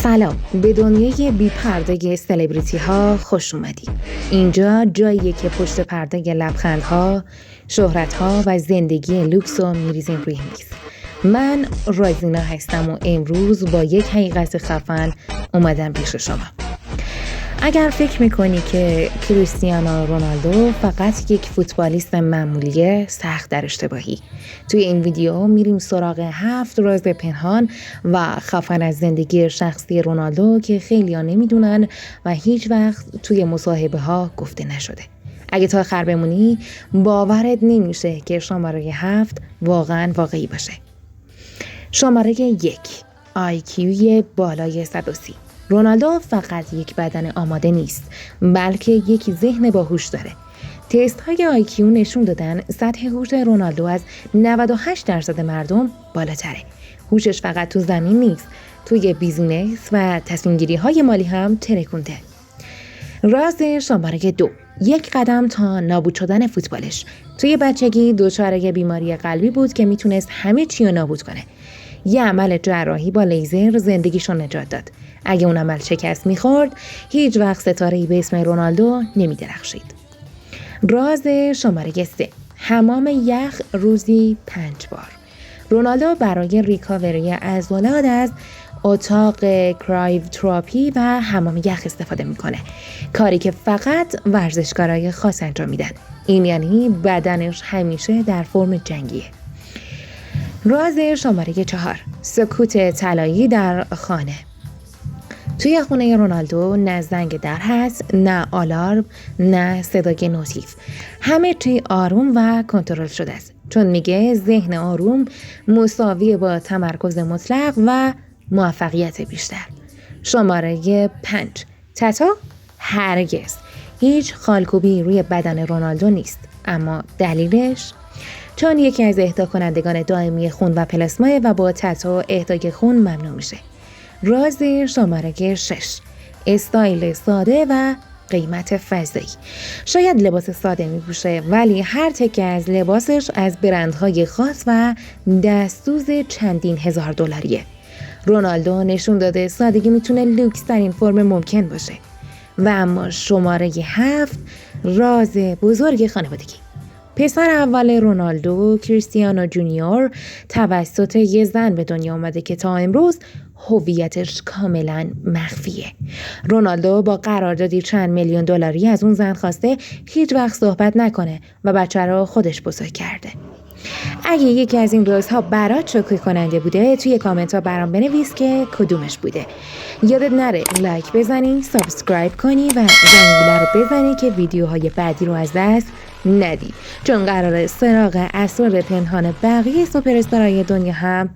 سلام، به دنیای بی پرده سلبریتی ها خوش اومدید. اینجا جاییه که پشت پرده لبخندها، شهرتها و زندگی لوکس رو میریزیم روی میز. من رازینا هستم و امروز با یک حقیقت خفن اومدم پیش شما. اگر فکر میکنی که کریستیانو رونالدو فقط یک فوتبالیست معمولیه، سخت در اشتباهی. توی این ویدیو میریم سراغ 7 راز پنهان و خفن از زندگی شخصی رونالدو که خیلی‌ها نمیدونن و هیچ وقت توی مصاحبه ها گفته نشده. اگه تا آخر بمونی باورت نمیشه که شماره 7 واقعا واقعی باشه. شماره 1، IQ بالای 130. رونالدو فقط یک بدن آماده نیست، بلکه یک ذهن باهوش داره. تست های IQ نشون دادن سطح هوش رونالدو از 98% مردم بالاتره. هوشش فقط تو زمین نیست، توی بیزینس و تصمیم گیری های مالی هم ترکونده. راز شماره 2، یک قدم تا نابود شدن فوتبالش. توی بچگی دچار بیماری قلبی بود که میتونست همه چی رو نابود کنه. یه عمل جراحی با لیزر زندگیشو نجات داد. اگه اون عمل شکست میخورد، هیچ وقت ستاره‌ای به اسم رونالدو نمیدرخشید. راز شماره 3، حمام یخ روزی 5 بار. رونالدو برای ریکاوری عضلات از اتاق کرایوتراپی و حمام یخ استفاده میکنه، کاری که فقط ورزشکارای خاص انجام میدن. این یعنی بدنش همیشه در فرم جنگیه. راز شماره 4، سکوت طلایی در خانه. توی خونه رونالدو نه زنگ در هست، نه آلارم، نه صدای نوتیف. همه چی آروم و کنترل شده است، چون میگه ذهن آروم مساوی با تمرکز مطلق و موفقیت بیشتر. شماره 5، تتو. هرگز هیچ خالکوبی روی بدن رونالدو نیست، اما دلیلش چون یکی از اهدا کنندگان دائمی خون و پلاسما و با تتو اهدای خون ممنوع میشه. راز شماره 6، استایل ساده و قیمت فضایی. شاید لباس ساده میپوشه، ولی هر تکه از لباسش از برندهای خاص و دستسوز چندین هزار دلاریه. رونالدو نشون داده سادگی میتونه لوکس ترین فرم ممکن باشه. و اما شماره 7، راز بزرگ خانوادگی. پسر اول رونالدو، کریستیانو جونیور، توسط یه زن به دنیا آمده که تا امروز هویتش کاملا مخفیه. رونالدو با قراردادی چند میلیون دلاری از اون زن خواسته هیچ وقت صحبت نکنه و بچه رو خودش بزرگ کرده. اگه یکی از این رازها برات شوکه کننده بوده، توی کامنت ها برام بنویس که کدومش بوده. یادت نره لایک بزنی، سابسکرایب کنی و زنگوله رو بزنی که ویدیوهای بعدی رو از دست ندی، چون قراره سراغ اسرار پنهان بقیه سوپر استارهای دنیا هم